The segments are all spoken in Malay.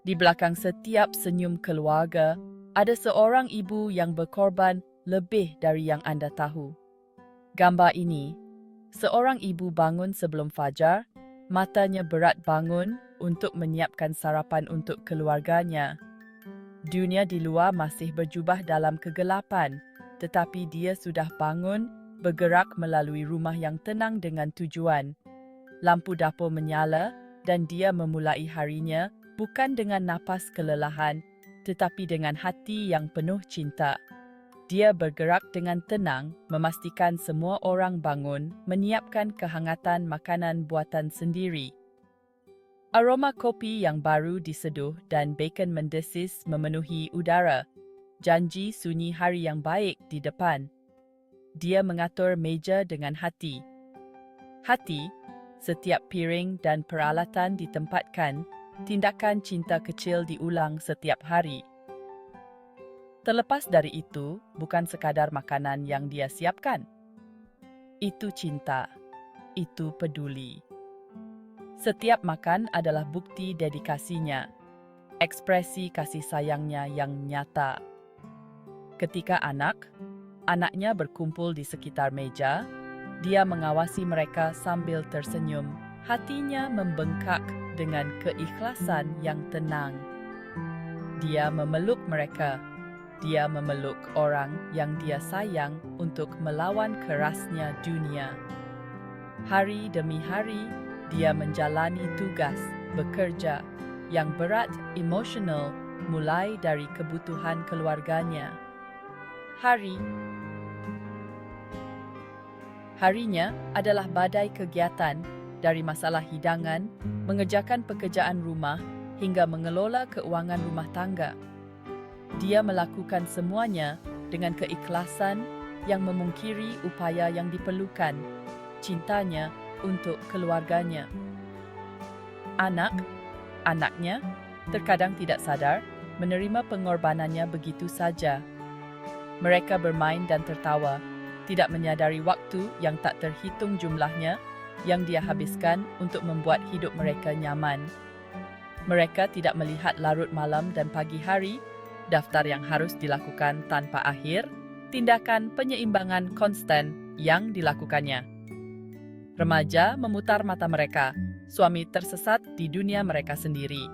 Di belakang setiap senyum keluarga, ada seorang ibu yang berkorban lebih dari yang Anda tahu. Gambar ini, seorang ibu bangun sebelum fajar, matanya berat bangun untuk menyiapkan sarapan untuk keluarganya. Dunia di luar masih berjubah dalam kegelapan, tetapi dia sudah bangun, bergerak melalui rumah yang tenang dengan tujuan. Lampu dapur menyala dan dia memulai harinya bukan dengan napas kelelahan, tetapi dengan hati yang penuh cinta. Dia bergerak dengan tenang, memastikan semua orang bangun, menyiapkan kehangatan makanan buatan sendiri. Aroma kopi yang baru diseduh dan bacon mendesis memenuhi udara. Janji sunyi hari yang baik di depan. Dia mengatur meja dengan hati. Hati, setiap piring dan peralatan ditempatkan, tindakan cinta kecil diulang setiap hari. Terlepas dari itu, bukan sekadar makanan yang dia siapkan. Itu cinta, itu peduli. Setiap makan adalah bukti dedikasinya, ekspresi kasih sayangnya yang nyata. Ketika anaknya berkumpul di sekitar meja, dia mengawasi mereka sambil tersenyum. Hatinya membengkak dengan keikhlasan yang tenang. Dia memeluk mereka. Dia memeluk orang yang dia sayang untuk melawan kerasnya dunia. Hari demi hari, dia menjalani tugas, bekerja, yang berat emosional mulai dari kebutuhan keluarganya. Harinya adalah badai kegiatan, dari masalah hidangan, mengerjakan pekerjaan rumah, hingga mengelola keuangan rumah tangga. Dia melakukan semuanya dengan keikhlasan yang memungkiri upaya yang diperlukan, cintanya untuk keluarganya. Anaknya, terkadang tidak sadar, menerima pengorbanannya begitu saja. Mereka bermain dan tertawa, tidak menyadari waktu yang tak terhitung jumlahnya yang dia habiskan untuk membuat hidup mereka nyaman. Mereka tidak melihat larut malam dan pagi hari, daftar yang harus dilakukan tanpa akhir, tindakan penyeimbangan konstan yang dilakukannya. Remaja memutar mata mereka, suami tersesat di dunia mereka sendiri.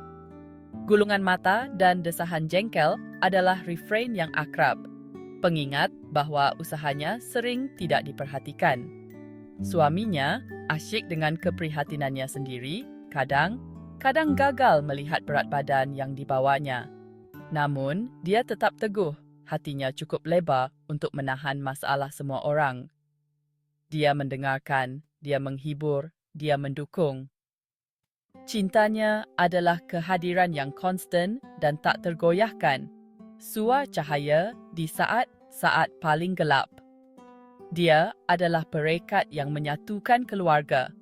Gulungan mata dan desahan jengkel adalah refrain yang akrab, pengingat bahwa usahanya sering tidak diperhatikan. Suaminya asyik dengan keprihatinannya sendiri, kadang gagal melihat berat badan yang dibawanya. Namun, dia tetap teguh, hatinya cukup lebar untuk menahan masalah semua orang. Dia mendengarkan, dia menghibur, dia mendukung. Cintanya adalah kehadiran yang konstan dan tak tergoyahkan, sua cahaya di saat-saat paling gelap. Dia adalah perekat yang menyatukan keluarga.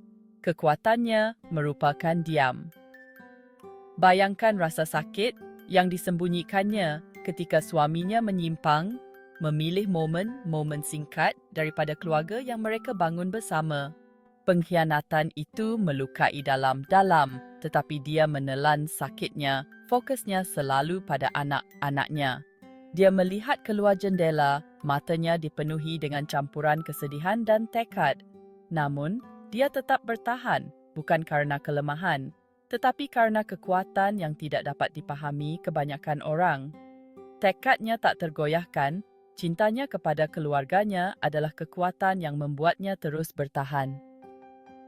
Kekuatannya merupakan diam. Bayangkan rasa sakit yang disembunyikannya ketika suaminya menyimpang, memilih momen-momen singkat daripada keluarga yang mereka bangun bersama. Pengkhianatan itu melukai dalam-dalam, tetapi dia menelan sakitnya, fokusnya selalu pada anak-anaknya. Dia melihat keluar jendela, matanya dipenuhi dengan campuran kesedihan dan tekad. Namun, dia tetap bertahan, bukan karena kelemahan, tetapi karena kekuatan yang tidak dapat dipahami kebanyakan orang. Tekadnya tak tergoyahkan, cintanya kepada keluarganya adalah kekuatan yang membuatnya terus bertahan.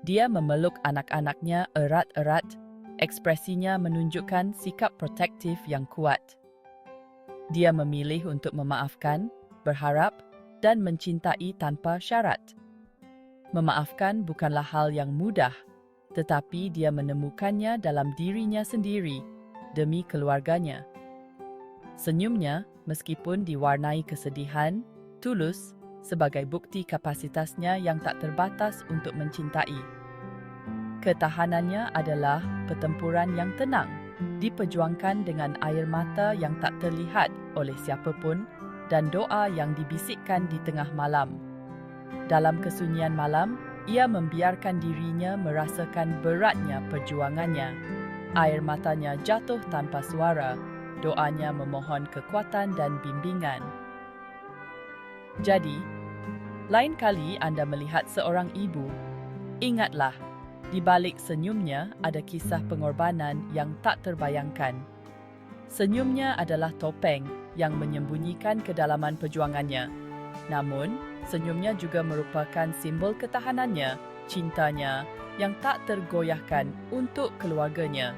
Dia memeluk anak-anaknya erat-erat, ekspresinya menunjukkan sikap protektif yang kuat. Dia memilih untuk memaafkan, berharap, dan mencintai tanpa syarat. Memaafkan bukanlah hal yang mudah, tetapi dia menemukannya dalam dirinya sendiri, demi keluarganya. Senyumnya, meskipun diwarnai kesedihan, tulus, sebagai bukti kapasitasnya yang tak terbatas untuk mencintai. Ketahanannya adalah pertempuran yang tenang, diperjuangkan dengan air mata yang tak terlihat oleh siapapun, dan doa yang dibisikkan di tengah malam. Dalam kesunyian malam, ia membiarkan dirinya merasakan beratnya perjuangannya. Air matanya jatuh tanpa suara, doanya memohon kekuatan dan bimbingan. Jadi, lain kali Anda melihat seorang ibu, ingatlah, di balik senyumnya ada kisah pengorbanan yang tak terbayangkan. Senyumnya adalah topeng yang menyembunyikan kedalaman perjuangannya. Namun, senyumnya juga merupakan simbol ketahanannya, cintanya yang tak tergoyahkan untuk keluarganya.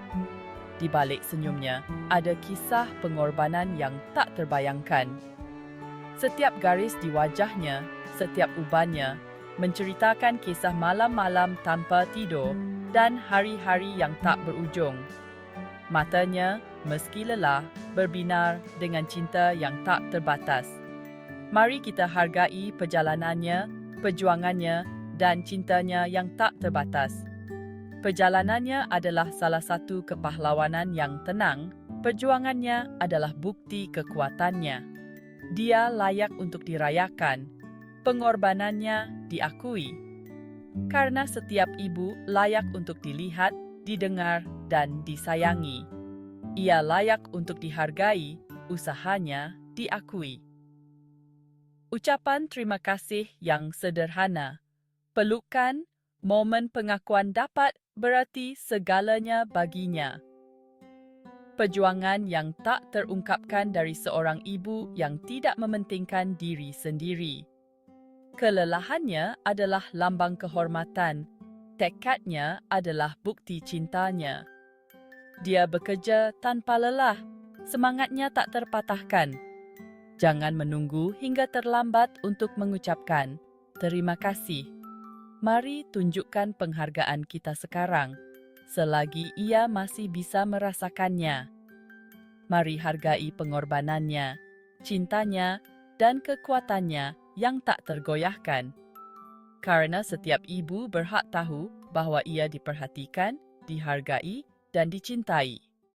Di balik senyumnya ada kisah pengorbanan yang tak terbayangkan. Setiap garis di wajahnya, setiap ubannya, menceritakan kisah malam-malam tanpa tidur dan hari-hari yang tak berujung. Matanya, meski lelah, berbinar dengan cinta yang tak terbatas. Mari kita hargai perjalanannya, perjuangannya, dan cintanya yang tak terbatas. Perjalanannya adalah salah satu kepahlawanan yang tenang, perjuangannya adalah bukti kekuatannya. Dia layak untuk dirayakan, pengorbanannya diakui. Karena setiap ibu layak untuk dilihat, didengar, dan disayangi. Ia layak untuk dihargai, usahanya diakui. Ucapan terima kasih yang sederhana, pelukan, momen pengakuan dapat berarti segalanya baginya. Perjuangan yang tak terungkapkan dari seorang ibu yang tidak mementingkan diri sendiri. Kelelahannya adalah lambang kehormatan, tekadnya adalah bukti cintanya. Dia bekerja tanpa lelah, semangatnya tak terpatahkan. Jangan menunggu hingga terlambat untuk mengucapkan terima kasih. Mari tunjukkan penghargaan kita sekarang, selagi ia masih bisa merasakannya. Mari hargai pengorbanannya, cintanya, dan kekuatannya yang tak tergoyahkan. Karena setiap ibu berhak tahu bahwa ia diperhatikan, dihargai, dan dicintai.